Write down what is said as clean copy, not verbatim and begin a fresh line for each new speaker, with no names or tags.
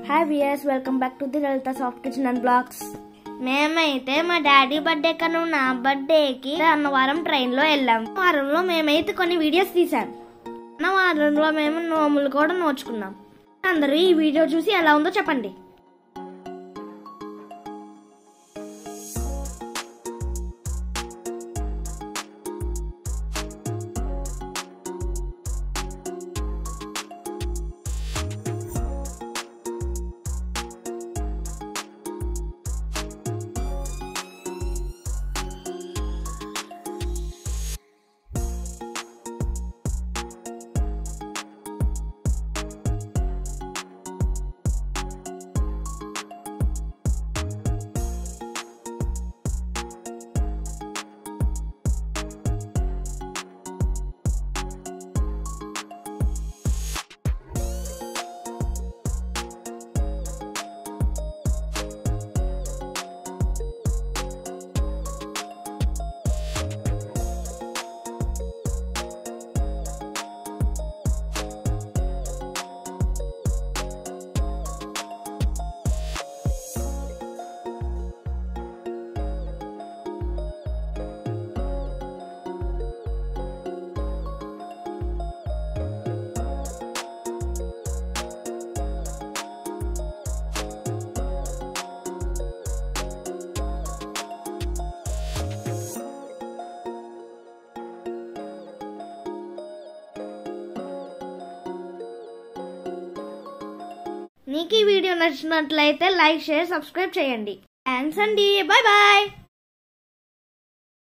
Hi viewers, welcome back to the Lalitha soft kitchen and blogs. మేమైతే మా daddy birthday కన్నా నా బర్త్డేకి అన్నవరం ట్రైన్లో వెళ్ళాం. వారంలో మేమైతే కొన్ని వీడియోస్ తీసాం. వారంలో మేము నోములు కూడా నోచుకున్నాం. అందరూ ఈ వీడియో చూసి ఎలా ఉందో చెప్పండి. మీకు ఈ వీడియో నచ్చినట్లయితే లైక్, షేర్, సబ్స్క్రైబ్ చేయండి. థ్యాంక్స్ అండి, బాయ్ బాయ్.